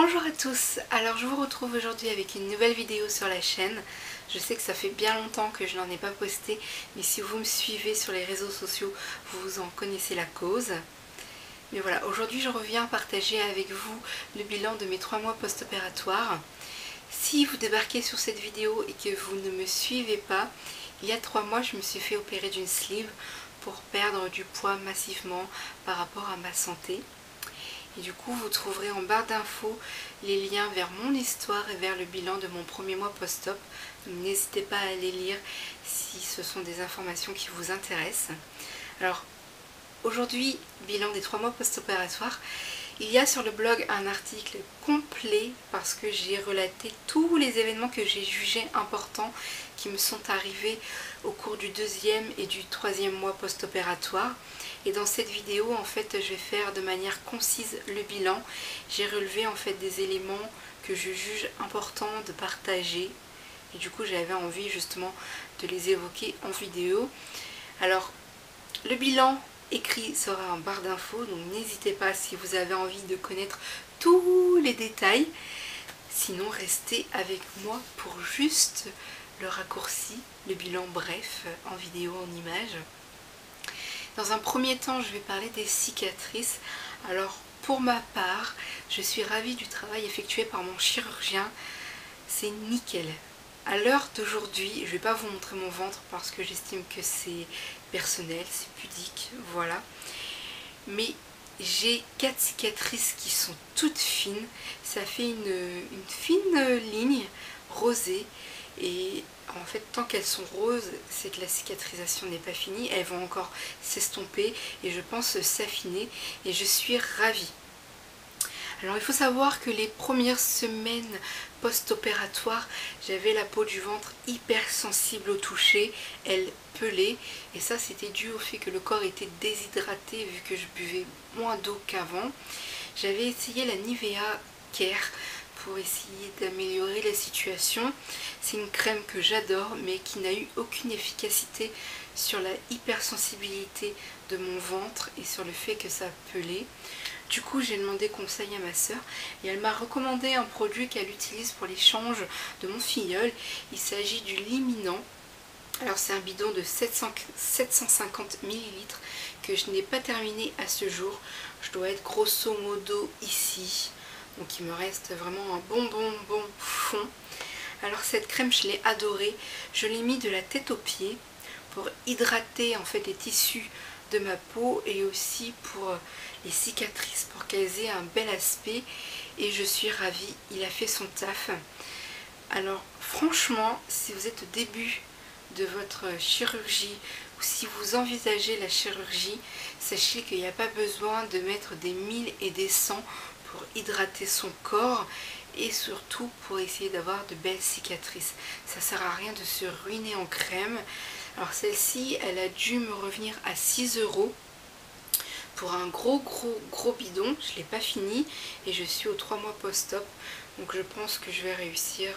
Bonjour à tous, alors je vous retrouve aujourd'hui avec une nouvelle vidéo sur la chaîne. Je sais que ça fait bien longtemps que je n'en ai pas posté, mais si vous me suivez sur les réseaux sociaux, vous en connaissez la cause. Mais voilà, aujourd'hui je reviens partager avec vous le bilan de mes 3 mois post-opératoires. Si vous débarquez sur cette vidéo et que vous ne me suivez pas, il y a 3 mois je me suis fait opérer d'une sleeve pour perdre du poids massivement par rapport à ma santé. Et du coup, vous trouverez en barre d'infos les liens vers mon histoire et vers le bilan de mon premier mois post-op. N'hésitez pas à les lire si ce sont des informations qui vous intéressent. Alors, aujourd'hui, bilan des 3 mois post-opératoires. Il y a sur le blog un article complet parce que j'ai relaté tous les événements que j'ai jugés importants qui me sont arrivés au cours du 2e et du 3e mois post-opératoire. Et dans cette vidéo, en fait, je vais faire de manière concise le bilan. J'ai relevé en fait des éléments que je juge importants de partager. Et du coup, j'avais envie justement de les évoquer en vidéo. Alors, le bilan écrit sera en barre d'infos, donc n'hésitez pas si vous avez envie de connaître tous les détails. Sinon, restez avec moi pour juste le raccourci, le bilan bref, en vidéo, en image. Dans un premier temps, je vais parler des cicatrices. Alors, pour ma part, je suis ravie du travail effectué par mon chirurgien. C'est nickel. À l'heure d'aujourd'hui, je ne vais pas vous montrer mon ventre parce que j'estime que c'est personnel, c'est pudique, voilà. Mais j'ai 4 cicatrices qui sont toutes fines. Ça fait une fine ligne rosée. Et en fait, tant qu'elles sont roses, c'est que la cicatrisation n'est pas finie. Elles vont encore s'estomper et je pense s'affiner. Et je suis ravie. Alors il faut savoir que les premières semaines post-opératoires, j'avais la peau du ventre hyper sensible au toucher, elle pelait, et ça c'était dû au fait que le corps était déshydraté vu que je buvais moins d'eau qu'avant. J'avais essayé la Nivea Care pour essayer d'améliorer la situation. C'est une crème que j'adore mais qui n'a eu aucune efficacité sur la hypersensibilité de mon ventre et sur le fait que ça pelait. Du coup, j'ai demandé conseil à ma soeur et elle m'a recommandé un produit qu'elle utilise pour les changes de mon filleul. Il s'agit du Liminant. Alors c'est un bidon de 750 ml que je n'ai pas terminé à ce jour. Je dois être grosso modo ici. Donc il me reste vraiment un bon fond. Alors cette crème, je l'ai adorée. Je l'ai mis de la tête aux pieds pour hydrater en fait les tissus de ma peau et aussi pour les cicatrices, pour qu'elles aient un bel aspect, et je suis ravie, il a fait son taf. Alors franchement, si vous êtes au début de votre chirurgie ou si vous envisagez la chirurgie, sachez qu'il n'y a pas besoin de mettre des 1000 et des 100 pour hydrater son corps et surtout pour essayer d'avoir de belles cicatrices. Ça sert à rien de se ruiner en crème. Alors celle-ci, elle a dû me revenir à 6 € pour un gros bidon. Je ne l'ai pas fini et je suis aux 3 mois post-op. Donc je pense que je vais réussir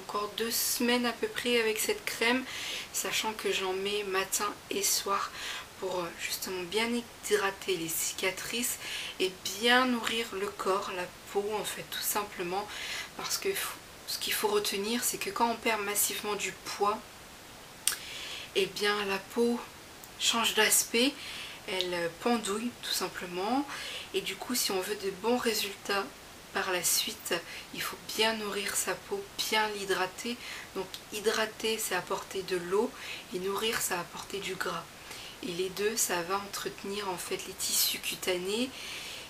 encore 2 semaines à peu près avec cette crème, sachant que j'en mets matin et soir pour justement bien hydrater les cicatrices et bien nourrir le corps, la peau en fait, tout simplement. Parce que ce qu'il faut retenir, c'est que quand on perd massivement du poids, et bien la peau change d'aspect, elle pendouille tout simplement, et du coup si on veut de bons résultats par la suite, il faut bien nourrir sa peau, bien l'hydrater. Donc hydrater, c'est apporter de l'eau, et nourrir, c'est apporter du gras, et les deux, ça va entretenir en fait les tissus cutanés.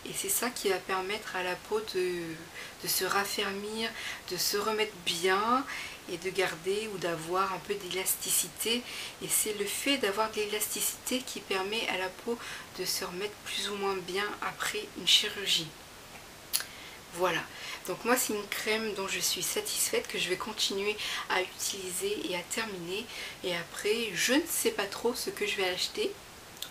Et c'est ça qui va permettre à la peau de se raffermir, de se remettre bien et de garder ou d'avoir un peu d'élasticité. Et c'est le fait d'avoir de l'élasticité qui permet à la peau de se remettre plus ou moins bien après une chirurgie. Voilà, donc moi c'est une crème dont je suis satisfaite, que je vais continuer à utiliser et à terminer. Et après, je ne sais pas trop ce que je vais acheter.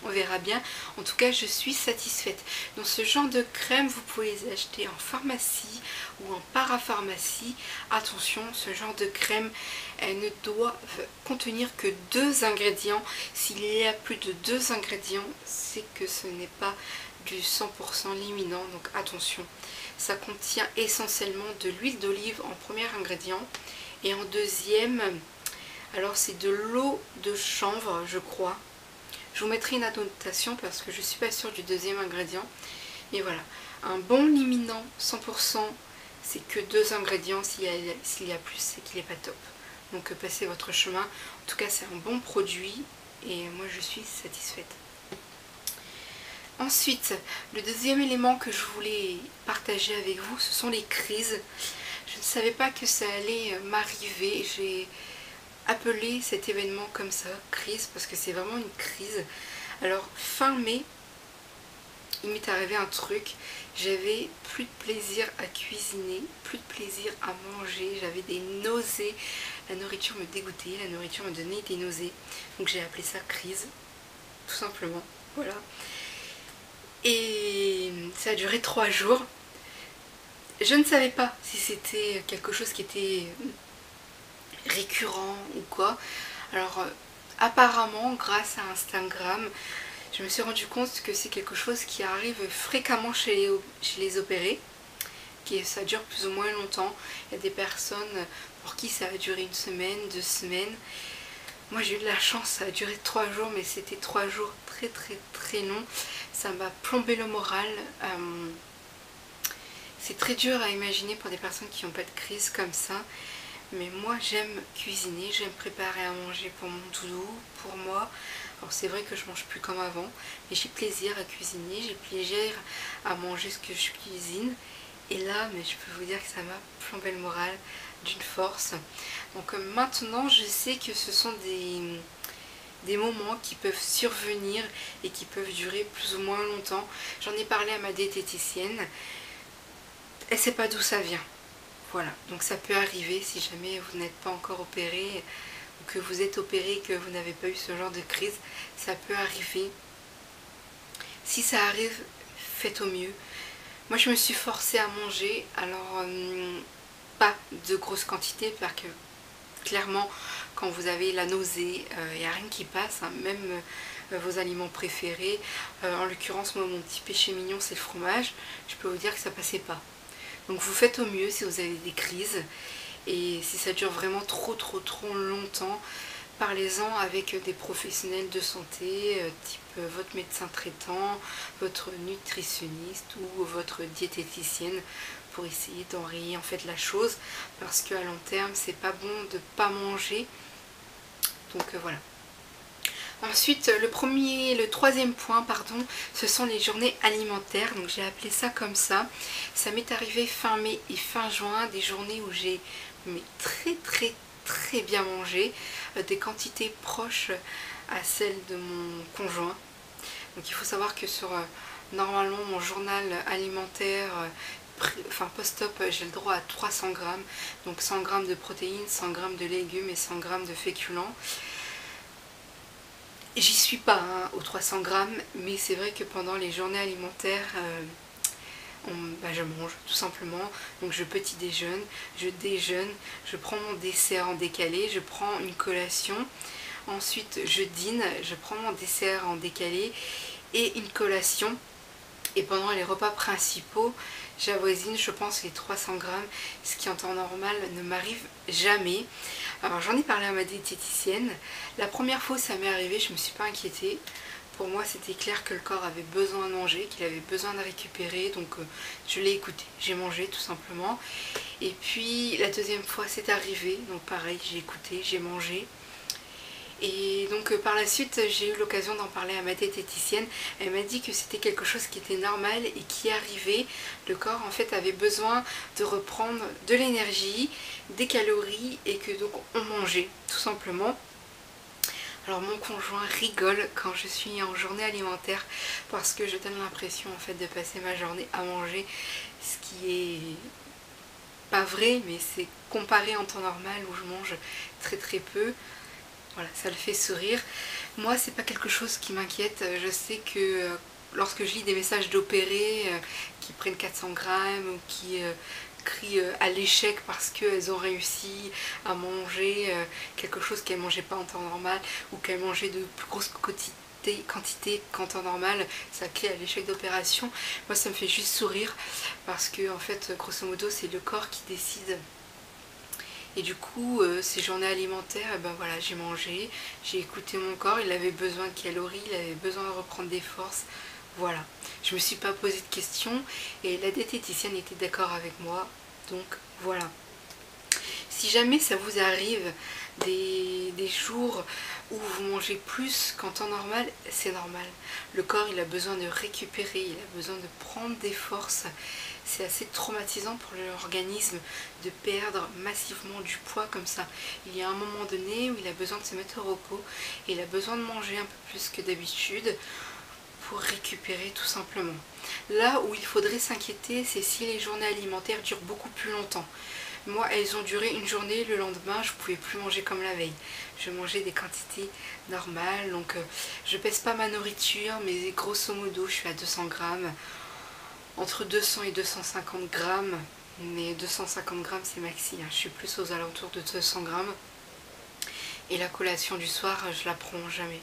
On verra bien. En tout cas, je suis satisfaite. Donc ce genre de crème, vous pouvez les acheter en pharmacie ou en parapharmacie. Attention, ce genre de crème, elle ne doit contenir que 2 ingrédients. S'il y a plus de 2 ingrédients, c'est que ce n'est pas du 100% liminant, donc attention. Ça contient essentiellement de l'huile d'olive en premier ingrédient et en deuxième, alors c'est de l'eau de chanvre je crois. Je vous mettrai une annotation parce que je ne suis pas sûre du deuxième ingrédient. Mais voilà, un bon liminant 100%, c'est que 2 ingrédients. S'il y a plus, c'est qu'il n'est pas top. Donc passez votre chemin. En tout cas, c'est un bon produit et moi je suis satisfaite. Ensuite, le deuxième élément que je voulais partager avec vous, ce sont les crises. Je ne savais pas que ça allait m'arriver. J'ai appelé cet événement comme ça, crise, parce que c'est vraiment une crise. Alors, fin mai, il m'est arrivé un truc. J'avais plus de plaisir à cuisiner, plus de plaisir à manger. J'avais des nausées. La nourriture me dégoûtait, la nourriture me donnait des nausées. Donc j'ai appelé ça crise, tout simplement. Voilà. Et ça a duré 3 jours. Je ne savais pas si c'était quelque chose qui était récurrent ou quoi. Alors apparemment, grâce à Instagram, je me suis rendu compte que c'est quelque chose qui arrive fréquemment chez les opérés. Ça dure plus ou moins longtemps. Il y a des personnes pour qui ça a duré 1 semaine, 2 semaines. Moi j'ai eu de la chance, ça a duré 3 jours, mais c'était 3 jours très longs. Ça m'a plombé le moral. C'est très dur à imaginer pour des personnes qui n'ont pas de crise comme ça. Mais moi j'aime cuisiner, j'aime préparer à manger pour mon doudou, pour moi. Alors c'est vrai que je mange plus comme avant, mais j'ai plaisir à cuisiner, j'ai plaisir à manger ce que je cuisine. Et là, mais je peux vous dire que ça m'a plombé le moral d'une force. Donc maintenant je sais que ce sont des moments qui peuvent survenir et qui peuvent durer plus ou moins longtemps. J'en ai parlé à ma diététicienne. Elle ne sait pas d'où ça vient. Voilà, donc ça peut arriver si jamais vous n'êtes pas encore opéré ou que vous êtes opéré et que vous n'avez pas eu ce genre de crise. Ça peut arriver. Si ça arrive, faites au mieux. Moi je me suis forcée à manger, alors pas de grosses quantités parce que clairement quand vous avez la nausée, il n'y a rien qui passe, hein, même vos aliments préférés. En l'occurrence moi mon petit péché mignon c'est le fromage, je peux vous dire que ça passait pas. Donc vous faites au mieux si vous avez des crises et si ça dure vraiment trop longtemps, parlez-en avec des professionnels de santé, type votre médecin traitant, votre nutritionniste ou votre diététicienne pour essayer d'enrayer en fait la chose parce qu'à long terme c'est pas bon de pas manger. Donc voilà. Ensuite, le troisième point, pardon, ce sont les journées alimentaires. Donc j'ai appelé ça comme ça. Ça m'est arrivé fin mai et fin juin, des journées où j'ai très bien mangé, des quantités proches à celles de mon conjoint. Donc il faut savoir que sur normalement mon journal alimentaire, enfin post-op, j'ai le droit à 300 grammes. Donc 100 grammes de protéines, 100 grammes de légumes et 100 grammes de féculents. J'y suis pas hein, aux 300 grammes, mais c'est vrai que pendant les journées alimentaires, je mange tout simplement. Donc je petit déjeune, je déjeune, je prends mon dessert en décalé, je prends une collation. Ensuite je dîne, je prends mon dessert en décalé et une collation. Et pendant les repas principaux, j'avoisine, je pense, les 300 grammes, ce qui en temps normal ne m'arrive jamais. Alors j'en ai parlé à ma diététicienne. La première fois où ça m'est arrivé, je ne me suis pas inquiétée. Pour moi, c'était clair que le corps avait besoin de manger, qu'il avait besoin de récupérer. Donc je l'ai écouté, j'ai mangé tout simplement. Et puis la deuxième fois, c'est arrivé. Donc pareil, j'ai écouté, j'ai mangé. Et donc par la suite j'ai eu l'occasion d'en parler à ma diététicienne. Elle m'a dit que c'était quelque chose qui était normal et qui arrivait. Le corps en fait avait besoin de reprendre de l'énergie, des calories et que donc on mangeait tout simplement. Alors mon conjoint rigole quand je suis en journée alimentaire parce que je donne l'impression en fait de passer ma journée à manger, ce qui est pas vrai, mais c'est comparé en temps normal où je mange très peu. Voilà, ça le fait sourire. Moi, c'est pas quelque chose qui m'inquiète. Je sais que lorsque je lis des messages d'opérés qui prennent 400 grammes ou qui crient à l'échec parce qu'elles ont réussi à manger quelque chose qu'elles ne mangeaient pas en temps normal ou qu'elles mangeaient de plus grosses quantité qu'en temps normal, ça crée à l'échec d'opération. Moi ça me fait juste sourire parce que en fait grosso modo c'est le corps qui décide. Et du coup, ces journées alimentaires, eh ben voilà, j'ai mangé, j'ai écouté mon corps, il avait besoin de calories, il avait besoin de reprendre des forces. Voilà, je me suis pas posé de questions et la diététicienne était d'accord avec moi, donc voilà. Si jamais ça vous arrive des jours où vous mangez plus qu'en temps normal, c'est normal. Le corps, il a besoin de récupérer, il a besoin de prendre des forces. C'est assez traumatisant pour l'organisme de perdre massivement du poids comme ça. Il y a un moment donné où il a besoin de se mettre au repos et il a besoin de manger un peu plus que d'habitude pour récupérer tout simplement. Là où il faudrait s'inquiéter, c'est si les journées alimentaires durent beaucoup plus longtemps. Moi, elles ont duré une journée, le lendemain, je ne pouvais plus manger comme la veille. Je mangeais des quantités normales, donc je pèse pas ma nourriture, mais grosso modo, je suis à 200 grammes. Entre 200 et 250 grammes, mais 250 grammes c'est maxi, hein. Je suis plus aux alentours de 200 grammes. Et la collation du soir, je la prends jamais.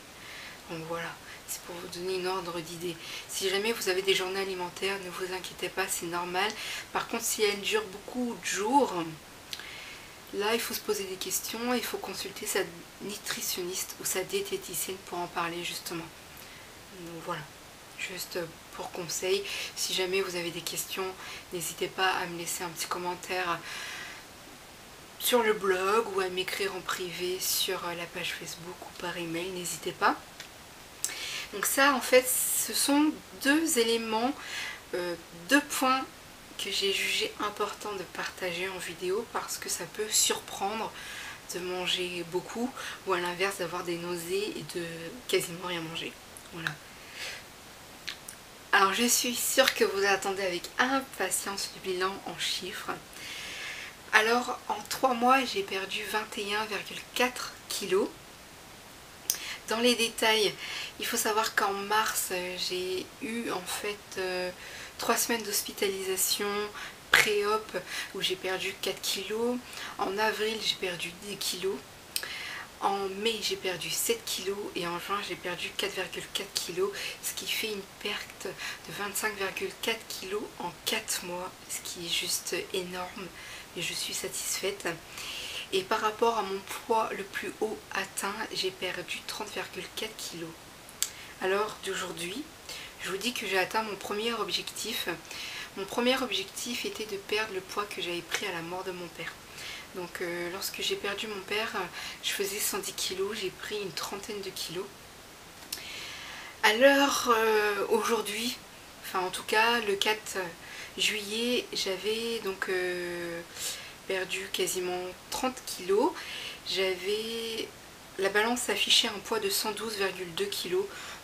Donc voilà, c'est pour vous donner une ordre d'idée. Si jamais vous avez des journées alimentaires, ne vous inquiétez pas, c'est normal. Par contre, si elles durent beaucoup de jours, là il faut se poser des questions, il faut consulter sa nutritionniste ou sa diététicienne pour en parler justement. Donc voilà. Juste pour conseil, si jamais vous avez des questions, n'hésitez pas à me laisser un petit commentaire sur le blog ou à m'écrire en privé sur la page Facebook ou par email, n'hésitez pas. Donc ça en fait ce sont deux éléments, deux points que j'ai jugé important de partager en vidéo parce que ça peut surprendre de manger beaucoup ou à l'inverse d'avoir des nausées et de quasiment rien manger. Voilà. Alors je suis sûre que vous attendez avec impatience le bilan en chiffres. Alors en 3 mois j'ai perdu 21,4 kg. Dans les détails, il faut savoir qu'en mars j'ai eu en fait 3 semaines d'hospitalisation pré-op où j'ai perdu 4 kg. En avril j'ai perdu 10 kg. En mai j'ai perdu 7 kg et en juin j'ai perdu 4,4 kg, ce qui fait une perte de 25,4 kg en 4 mois, ce qui est juste énorme et je suis satisfaite. Et par rapport à mon poids le plus haut atteint, j'ai perdu 30,4 kg. Alors d'aujourd'hui, je vous dis que j'ai atteint mon premier objectif. Mon premier objectif était de perdre le poids que j'avais pris à la mort de mon père. Donc lorsque j'ai perdu mon père, je faisais 110 kg, j'ai pris une trentaine de kilos. À l'heure aujourd'hui, enfin en tout cas le 4 juillet, j'avais donc perdu quasiment 30 kg. J'avais la balance affichait un poids de 112,2 kg.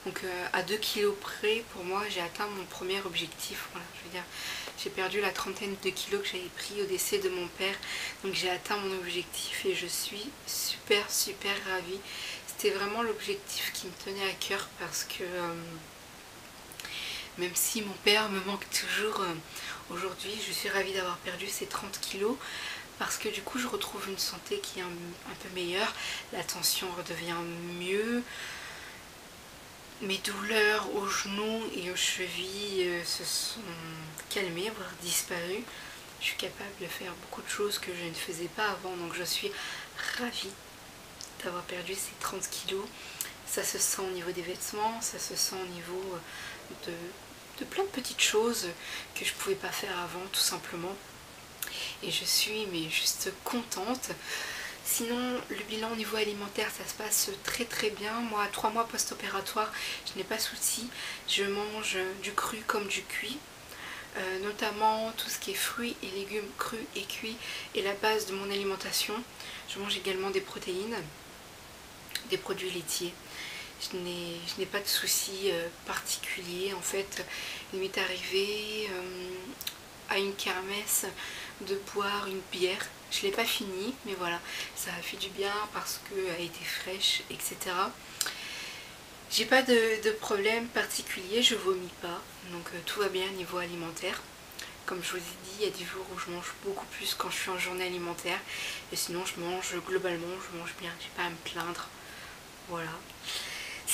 Donc à 2 kg près, pour moi, j'ai atteint mon premier objectif. Voilà, je veux dire, j'ai perdu la trentaine de kilos que j'avais pris au décès de mon père. Donc j'ai atteint mon objectif et je suis super ravie. C'était vraiment l'objectif qui me tenait à cœur parce que même si mon père me manque toujours, aujourd'hui je suis ravie d'avoir perdu ces 30 kilos. Parce que du coup je retrouve une santé qui est un peu meilleure, la tension redevient mieux, mes douleurs aux genoux et aux chevilles se sont calmées, voire disparues. Je suis capable de faire beaucoup de choses que je ne faisais pas avant, donc je suis ravie d'avoir perdu ces 30 kilos. Ça se sent au niveau des vêtements, ça se sent au niveau de plein de petites choses que je ne pouvais pas faire avant tout simplement. Et je suis mais juste contente. Sinon le bilan au niveau alimentaire ça se passe très bien. Moi à 3 mois post-opératoire je n'ai pas de souci. Je mange du cru comme du cuit. Notamment tout ce qui est fruits et légumes crus et cuits est la base de mon alimentation. Je mange également des protéines, des produits laitiers. Je n'ai pas de soucis particuliers. En fait, il m'est arrivé à une kermesse de boire une bière. Je ne l'ai pas fini, mais voilà, ça a fait du bien parce qu'elle a été fraîche, etc. J'ai pas de problème particulier, je vomis pas, donc tout va bien au niveau alimentaire. Comme je vous ai dit, il y a des jours où je mange beaucoup plus quand je suis en journée alimentaire, et sinon je mange globalement, je mange bien, j'ai pas à me plaindre. Voilà.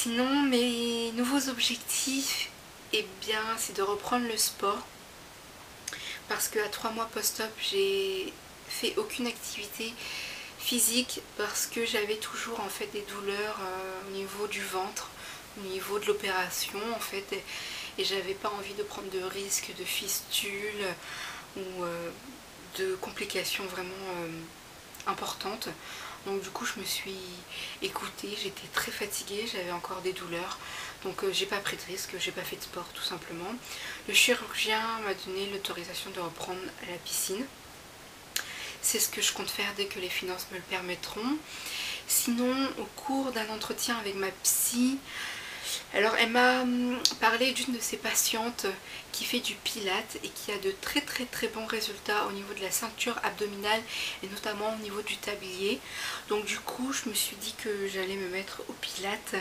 Sinon, mes nouveaux objectifs, eh bien, c'est de reprendre le sport. Parce qu'à 3 mois post-op, j'ai fait aucune activité physique parce que j'avais toujours en fait des douleurs au niveau du ventre, au niveau de l'opération en fait, et j'avais pas envie de prendre de risques de fistules ou de complications vraiment importantes. Donc du coup je me suis écoutée, j'étais très fatiguée, j'avais encore des douleurs, donc j'ai pas pris de risque, j'ai pas fait de sport tout simplement. Le chirurgien m'a donné l'autorisation de reprendre la piscine. C'est ce que je compte faire dès que les finances me le permettront. Sinon, au cours d'un entretien avec ma psy, alors elle m'a parlé d'une de ses patientes qui fait du pilates et qui a de très bons résultats au niveau de la ceinture abdominale et notamment au niveau du tablier. Donc du coup, je me suis dit que j'allais me mettre au pilates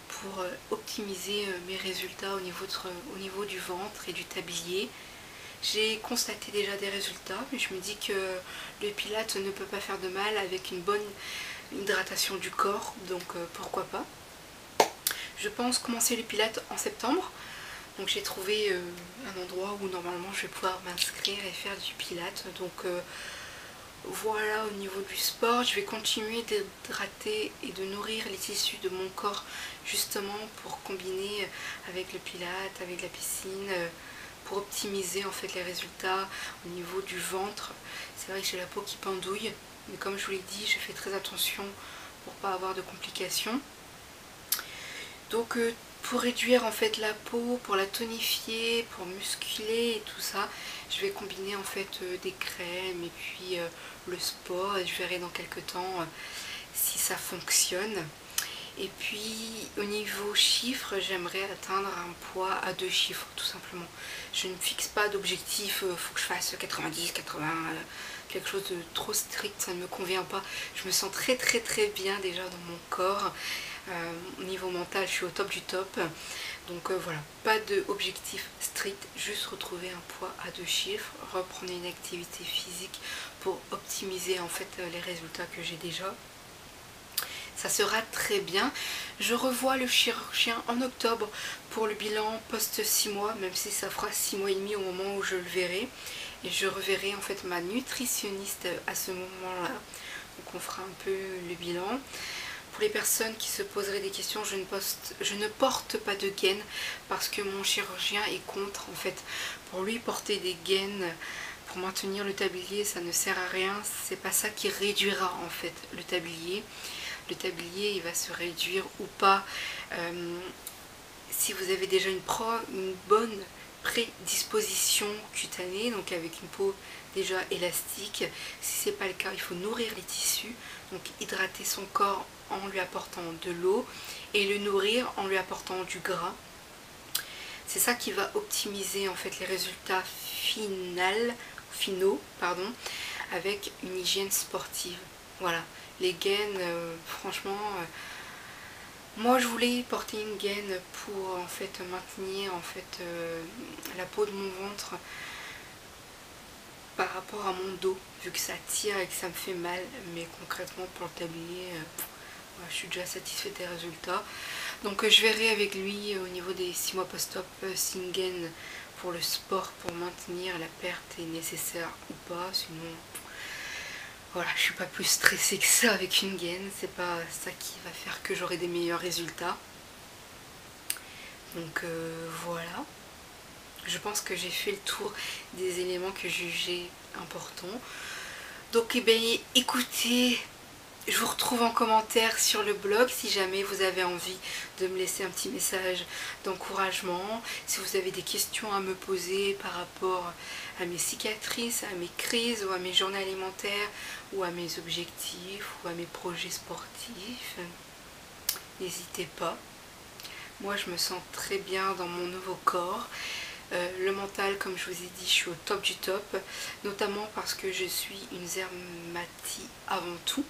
pour optimiser mes résultats au niveau du ventre et du tablier. J'ai constaté déjà des résultats, mais je me dis que le pilates ne peut pas faire de mal avec une bonne hydratation du corps, donc pourquoi pas. Je pense commencer le pilates en septembre, donc j'ai trouvé un endroit où normalement je vais pouvoir m'inscrire et faire du pilates. Donc voilà, au niveau du sport, je vais continuer d'hydrater et de nourrir les tissus de mon corps justement pour combiner avec le pilates, avec la piscine, pour optimiser en fait les résultats au niveau du ventre. C'est vrai que j'ai la peau qui pendouille, mais comme je vous l'ai dit, je fais très attention pour pas avoir de complications. Donc pour réduire en fait la peau, pour la tonifier, pour muscler et tout ça, je vais combiner en fait des crèmes et puis le sport, et je verrai dans quelques temps si ça fonctionne. Et puis au niveau chiffres, j'aimerais atteindre un poids à 2 chiffres tout simplement. Je ne fixe pas d'objectif, faut que je fasse 90, 80, quelque chose de trop strict, ça ne me convient pas. Je me sens très bien déjà dans mon corps. Au niveau mental, je suis au top du top. Donc voilà, pas d'objectif strict, juste retrouver un poids à 2 chiffres, reprendre une activité physique pour optimiser en fait les résultats que j'ai déjà. Ça sera très bien. Je revois le chirurgien en octobre pour le bilan post 6 mois, même si ça fera 6 mois et demi au moment où je le verrai. Et je reverrai en fait ma nutritionniste à ce moment-là. Donc on fera un peu le bilan. Pour les personnes qui se poseraient des questions, je ne porte pas de gaines parce que mon chirurgien est contre en fait. Pour lui, porter des gaines pour maintenir le tablier, ça ne sert à rien. C'est pas ça qui réduira en fait le tablier. Le tablier, il va se réduire ou pas si vous avez déjà une bonne prédisposition cutanée, donc avec une peau déjà élastique. Si c'est pas le cas, il faut nourrir les tissus, donc hydrater son corps en lui apportant de l'eau et le nourrir en lui apportant du gras. C'est ça qui va optimiser en fait les résultats finaux, avec une hygiène sportive. Voilà, les gaines, franchement, moi je voulais porter une gaine pour en fait maintenir en fait la peau de mon ventre par rapport à mon dos, vu que ça tire et que ça me fait mal. Mais concrètement pour le tablier, je suis déjà satisfaite des résultats. Donc je verrai avec lui au niveau des 6 mois post-op si une gaine pour le sport, pour maintenir la perte est nécessaire ou pas. Sinon voilà, je suis pas plus stressée que ça avec une gaine, c'est pas ça qui va faire que j'aurai des meilleurs résultats. Donc voilà, je pense que j'ai fait le tour des éléments que je jugeais importants. Donc eh bien, écoutez, je vous retrouve en commentaire sur le blog si jamais vous avez envie de me laisser un petit message d'encouragement. Si vous avez des questions à me poser par rapport à mes cicatrices, à mes crises ou à mes journées alimentaires ou à mes objectifs ou à mes projets sportifs, n'hésitez pas. Moi je me sens très bien dans mon nouveau corps. Le mental, comme je vous ai dit, je suis au top du top, notamment parce que je suis une Zermatie avant tout.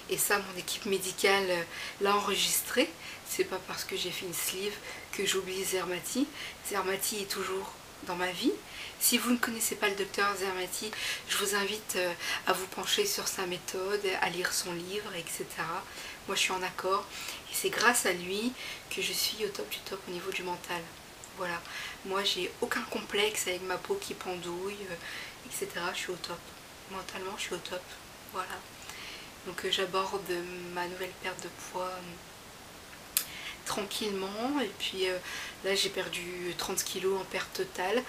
Et ça, mon équipe médicale l'a enregistré. C'est pas parce que j'ai fait une sleeve que j'oublie Zermatie. Zermatie est toujours dans ma vie. Si vous ne connaissez pas le docteur Zermatie, je vous invite à vous pencher sur sa méthode, à lire son livre, etc. moi je suis en accord. Et c'est grâce à lui que je suis au top du top au niveau du mental. Voilà, moi j'ai aucun complexe avec ma peau qui pendouille, etc. Je suis au top. Mentalement je suis au top. Voilà. Donc j'aborde ma nouvelle perte de poids tranquillement. Et puis là j'ai perdu 30 kilos en perte totale.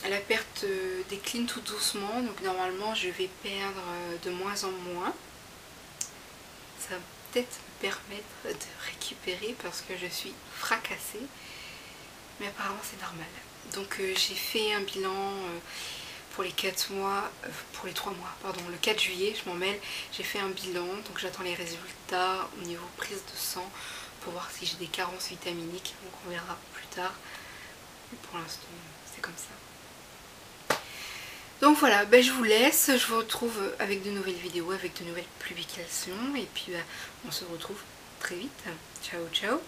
La perte décline tout doucement, donc normalement je vais perdre de moins en moins. Ça va peut-être me permettre de récupérer parce que je suis fracassée, mais apparemment c'est normal. Donc j'ai fait un bilan pour les 4 mois, pour les 3 mois, pardon, le 4 juillet, je m'en mêle, j'ai fait un bilan, donc j'attends les résultats au niveau prise de sang pour voir si j'ai des carences vitaminiques, donc on verra plus tard. Mais pour l'instant, c'est comme ça. Donc voilà, ben je vous laisse, je vous retrouve avec de nouvelles vidéos, avec de nouvelles publications, et puis on se retrouve très vite. Ciao ciao.